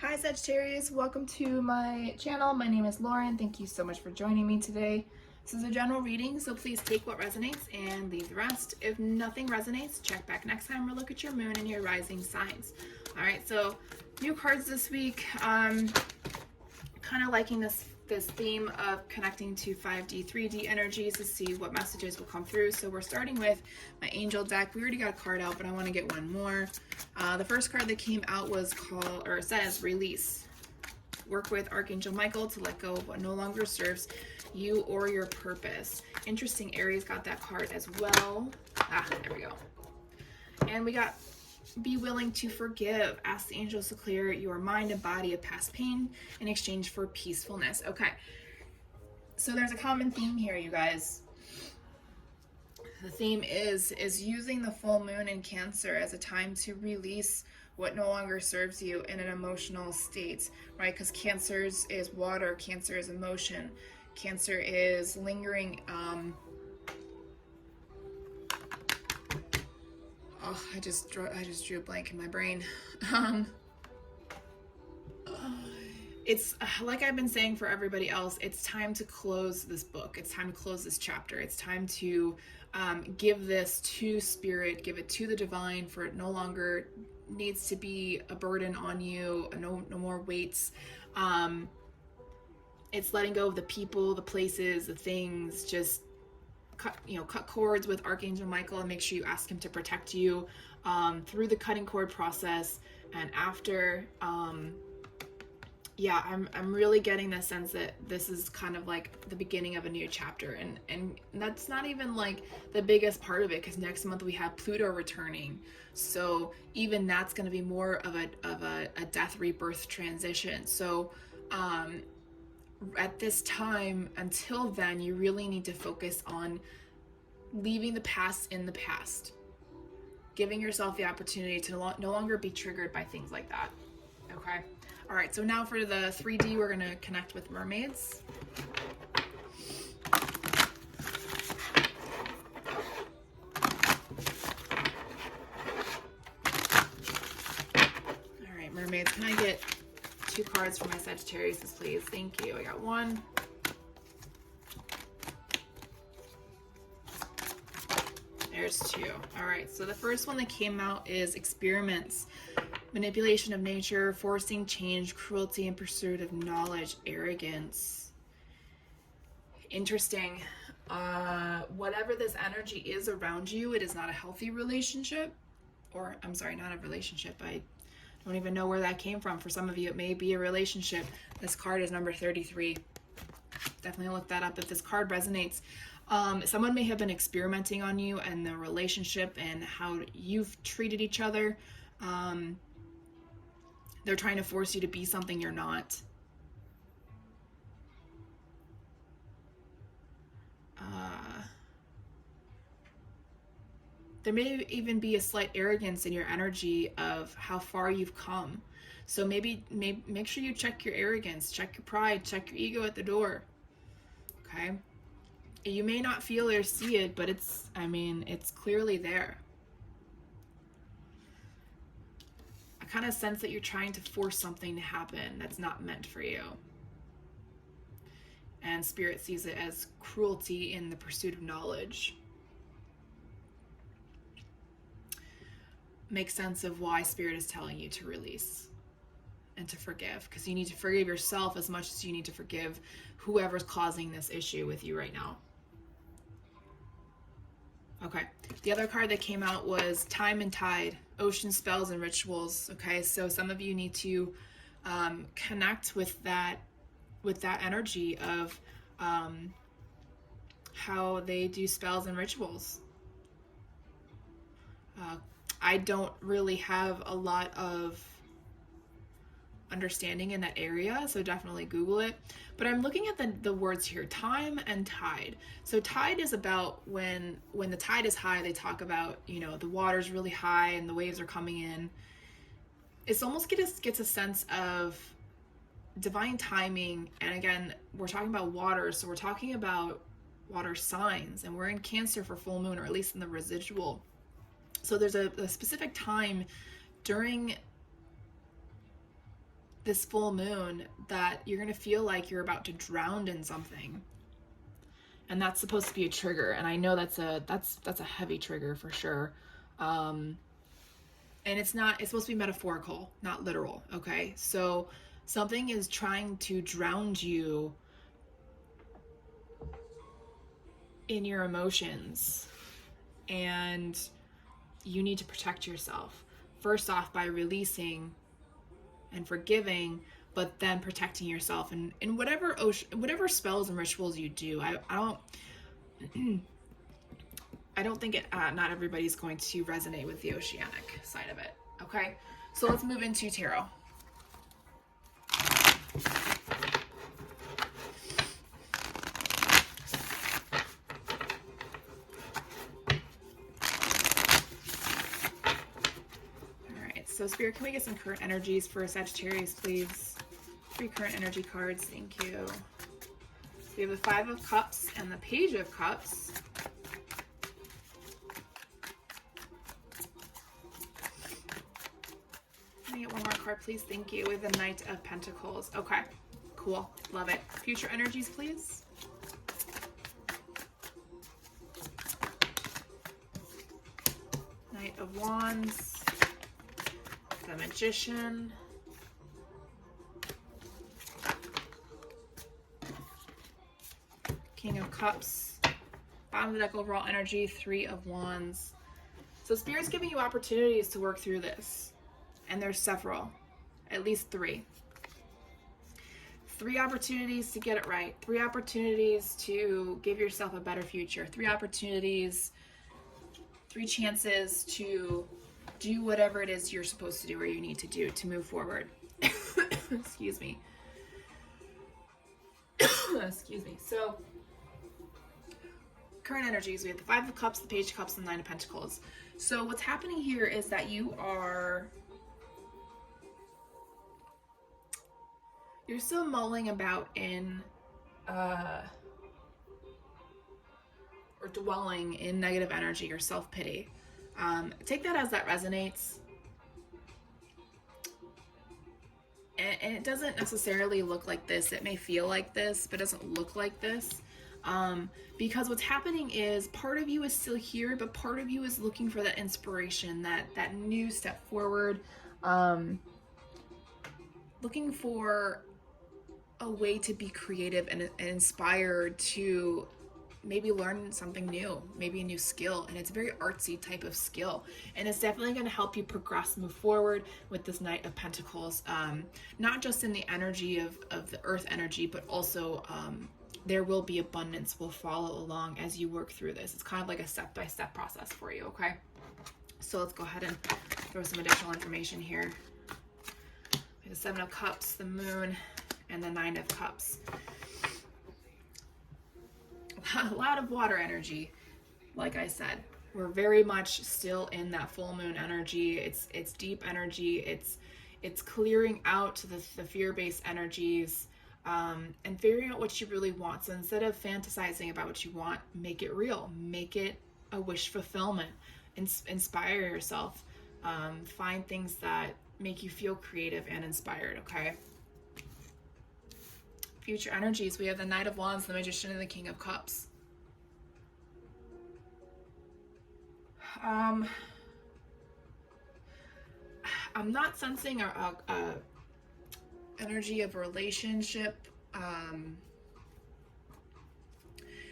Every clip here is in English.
Hi Sagittarius, welcome to my channel. My name is Lauren. Thank you so much for joining me today. This is a general reading, so please take what resonates and leave the rest. If nothing resonates, check back next time or look at your moon and your rising signs. All right, so new cards this week. Kind of liking this theme of connecting to 5D, 3D energies to see what messages will come through. So we're starting with my angel deck. We already got a card out, but I want to get one more. The first card that came out was called, or says, Release. Work with Archangel Michael to let go of what no longer serves you or your purpose. Interesting, Aries got that card as well. There we go. And we got be willing to forgive. Ask the angels to clear your mind and body of past pain in exchange for peacefulness. Okay, so there's a common theme here, you guys. The theme is using the full moon in Cancer as a time to release what no longer serves you in an emotional state, right? Because Cancer is water, Cancer is emotion, Cancer is lingering. I just drew a blank in my brain. It's like I've been saying for everybody else, it's time to close this book. It's time to close this chapter. It's time to give this to spirit, give it to the divine, for it no longer needs to be a burden on you, no more weights. It's letting go of the people, the places, the things. Just cut cords with Archangel Michael and make sure you ask him to protect you through the cutting cord process and after. I'm really getting the sense that this is kind of like the beginning of a new chapter, and that's not even like the biggest part of it, because next month we have Pluto returning, so even that's going to be more of a death rebirth transition. So at this time, until then, you really need to focus on leaving the past in the past, giving yourself the opportunity to no longer be triggered by things like that. Okay. All right, so now for the 3D, we're going to connect with mermaids. All right, mermaids, can I get 2 cards for my Sagittarius, please? Thank you. I got 1. There's 2. All right, so the first one that came out is experiments. Manipulation of nature, forcing change, cruelty in pursuit of knowledge, arrogance. Interesting. Whatever this energy is around you, it is not a healthy relationship. Or, I'm sorry, not a relationship. I don't even know where that came from. For some of you, it may be a relationship. This card is number 33. Definitely look that up if this card resonates. Someone may have been experimenting on you and the relationship and how you've treated each other. They're trying to force you to be something you're not. There may even be a slight arrogance in your energy of how far you've come. So maybe make sure you check your arrogance, check your pride, check your ego at the door. Okay? You may not feel or see it, but it's clearly there. I kind of sense that you're trying to force something to happen that's not meant for you. And Spirit sees it as cruelty in the pursuit of knowledge. Make sense of why Spirit is telling you to release and to forgive, because you need to forgive yourself as much as you need to forgive whoever's causing this issue with you right now. Okay, the other card that came out was Time and Tide, Ocean Spells and Rituals. Okay, so some of you need to connect with that energy of how they do spells and rituals. I don't really have a lot of understanding in that area, so definitely Google it. But I'm looking at the words here, time and tide. So tide is about when the tide is high, they talk about, the water's really high and the waves are coming in. It's almost gets a sense of divine timing. And again, we're talking about water, so we're talking about water signs, and we're in Cancer for full moon, or at least in the residual. So there's a specific time during this full moon that you're going to feel like you're about to drown in something. And that's supposed to be a trigger. And I know that's a heavy trigger for sure. And it's supposed to be metaphorical, not literal. Okay. So something is trying to drown you in your emotions, and you need to protect yourself. First off, by releasing and forgiving, but then protecting yourself in whatever spells and rituals you do. I don't think not everybody's going to resonate with the oceanic side of it. Okay, so let's move into tarot. So Spirit, can we get some current energies for Sagittarius, please? 3 current energy cards, thank you. So we have the 5 of Cups and the Page of Cups. Can we get one more card, please? Thank you. We have the Knight of Pentacles. Okay, cool, love it. Future energies, please. Knight of Wands. The Magician, King of Cups, bottom of the deck overall energy, 3 of Wands. So Spirit's giving you opportunities to work through this, and there's several, at least 3. 3 opportunities to get it right, 3 opportunities to give yourself a better future, 3 opportunities, 3 chances to do whatever it is you're supposed to do or you need to do to move forward. Excuse me. Excuse me. So, current energies, we have the 5 of Cups, the Page of Cups, and the 9 of Pentacles. So what's happening here is that you're still mulling about in or dwelling in negative energy or self-pity. Take that as that resonates. And it doesn't necessarily look like this. It may feel like this, but it doesn't look like this. Because what's happening is part of you is still here, but part of you is looking for that inspiration, that new step forward. Looking for a way to be creative and inspired to maybe learn something new, maybe a new skill, and it's a very artsy type of skill, and it's definitely going to help you progress, move forward with this Knight of Pentacles, not just in the energy of the earth energy, but also there will be abundance will follow along as you work through this. It's kind of like a step-by-step process for you. Okay, so let's go ahead and throw some additional information here. The 7 of Cups, the Moon, and the 9 of Cups. A lot of water energy. Like I said, we're very much still in that full moon energy. It's deep energy. It's clearing out the fear-based energies, and figuring out what you really want. So instead of fantasizing about what you want, make it real. Make it a wish fulfillment. Inspire yourself. Find things that make you feel creative and inspired. Okay. Future energies, we have the Knight of Wands, the Magician, and the King of Cups. I'm not sensing a energy of a relationship,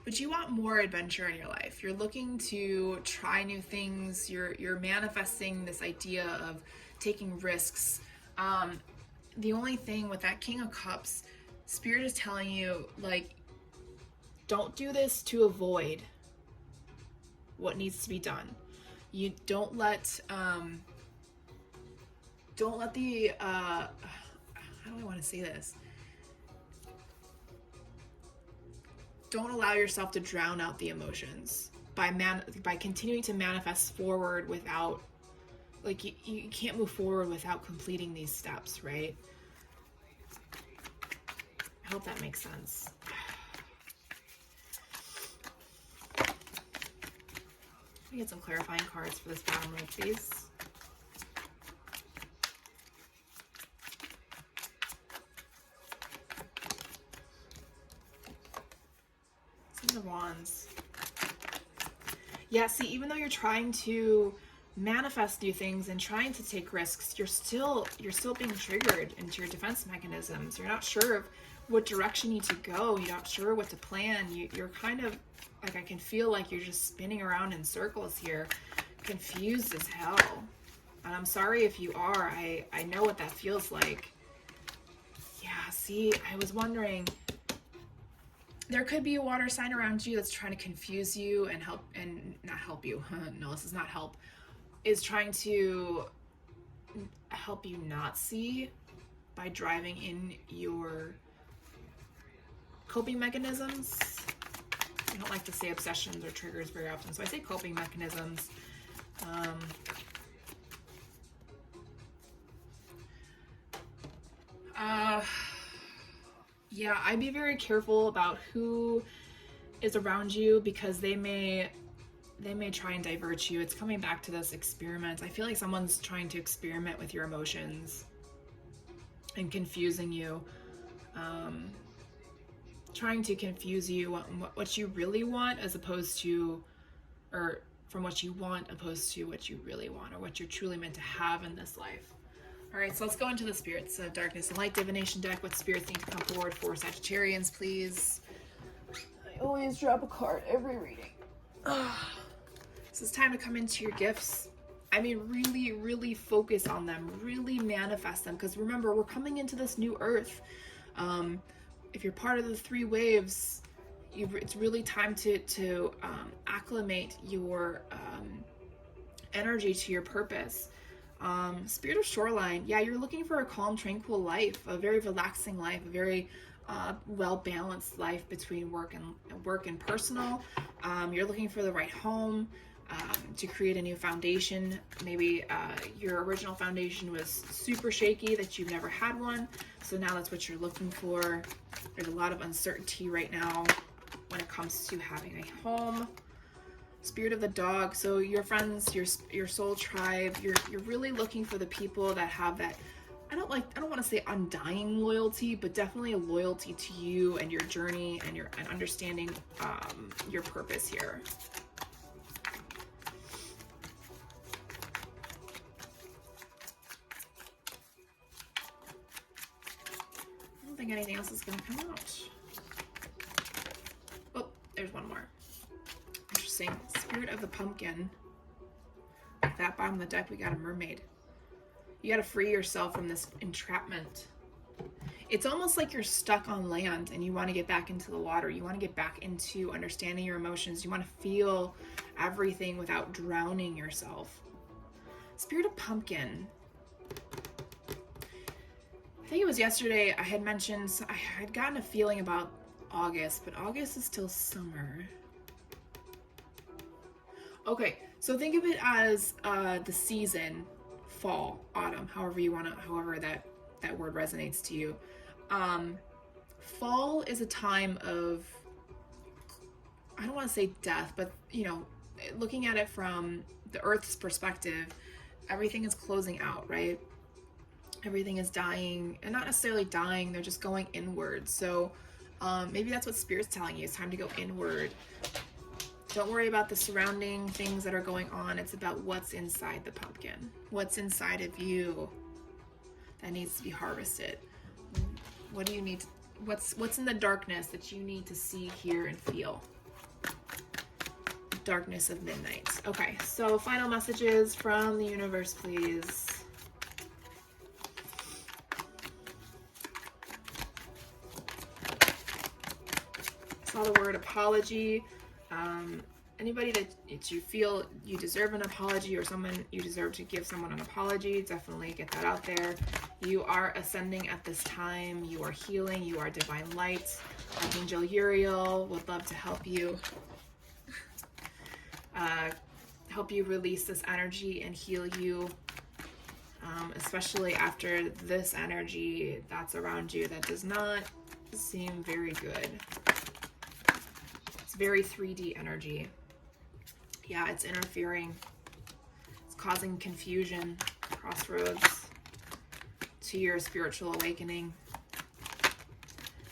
but you want more adventure in your life. You're looking to try new things. You're manifesting this idea of taking risks. The only thing with that King of Cups, Spirit is telling you, like, don't do this to avoid what needs to be done. You don't let the how do I want to say this? Don't allow yourself to drown out the emotions by continuing to manifest forward without, like, you can't move forward without completing these steps, right? I hope that makes sense. Let me get some clarifying cards for this bottom row, please. Ten of Wands. Yeah, see, even though you're trying to manifest new things and trying to take risks, you're still being triggered into your defense mechanisms. You're not sure of what direction you need to go. You're not sure what to plan. You're kind of like, I can feel like you're just spinning around in circles here, confused as hell. And I'm sorry if you are. I know what that feels like. Yeah, see, I was wondering, there could be a water sign around you that's trying to confuse you and help, and not help you. No, this is not help. Is trying to help you not see by driving in your coping mechanisms. I don't like to say obsessions or triggers very often, so I say coping mechanisms. Yeah, I'd be very careful about who is around you, because they may try and divert you. It's coming back to this experiment. I feel like someone's trying to experiment with your emotions and confusing you, trying to confuse you on what you really want, as opposed to, or from what you want opposed to what you really want, or what you're truly meant to have in this life. All right, so let's go into the Spirits of Darkness and Light Divination deck. What spirits need to come forward for Sagittarians, please? I always drop a card every reading. So it's time to come into your gifts. I mean, really, really focus on them. Really manifest them. Because remember, we're coming into this new earth. If you're part of the 3 waves, it's really time to acclimate your energy to your purpose. Spirit of Shoreline, yeah, you're looking for a calm, tranquil life, a very relaxing life, a very well-balanced life between work and personal. You're looking for the right home, to create a new foundation. Maybe your original foundation was super shaky, that you've never had one, so now that's what you're looking for. There's a lot of uncertainty right now when it comes to having a home. Spirit of the Dog, so your friends, your soul tribe, you're really looking for the people that have that, I don't want to say undying loyalty, but definitely a loyalty to you and your journey and understanding your purpose here. I don't think anything else is going to come out. Oh, there's one more. Interesting. Spirit of the Pumpkin. At that bottom of the deck, we got a mermaid. You got to free yourself from this entrapment. It's almost like you're stuck on land and you want to get back into the water. You want to get back into understanding your emotions. You want to feel everything without drowning yourself. Spirit of Pumpkin. I think it was yesterday I had mentioned, I had gotten a feeling about August, but August is still summer. Okay, so think of it as the season, fall, autumn, however that word resonates to you. Fall is a time of, I don't want to say death, but looking at it from the Earth's perspective, everything is closing out, right? Everything is dying, and not necessarily dying, they're just going inward. So maybe that's what Spirit's telling you. It's time to go inward. Don't worry about the surrounding things that are going on. It's about what's inside the pumpkin. What's inside of you that needs to be harvested. What do you need? What's in the darkness that you need to see, hear, and feel? Darkness of midnight. Okay, so final messages from the universe, please. Saw the word apology. Anybody that you feel you deserve an apology, or someone you deserve to give someone an apology, definitely get that out there. You are ascending at this time. You are healing. You are divine light. Archangel Uriel would love to help you. Help you release this energy and heal you. Especially after this energy that's around you that does not seem very good. It's very 3D energy. Yeah, it's interfering. It's causing confusion, crossroads to your spiritual awakening,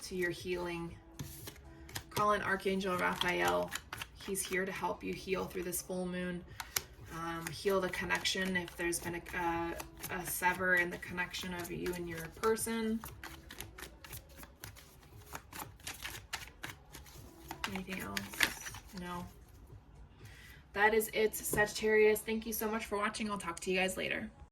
to your healing, call in Archangel Raphael. He's here to help you heal through this full moon. Heal the connection if there's been a sever in the connection of you and your person. Anything else? No. That is it, Sagittarius. Thank you so much for watching. I'll talk to you guys later.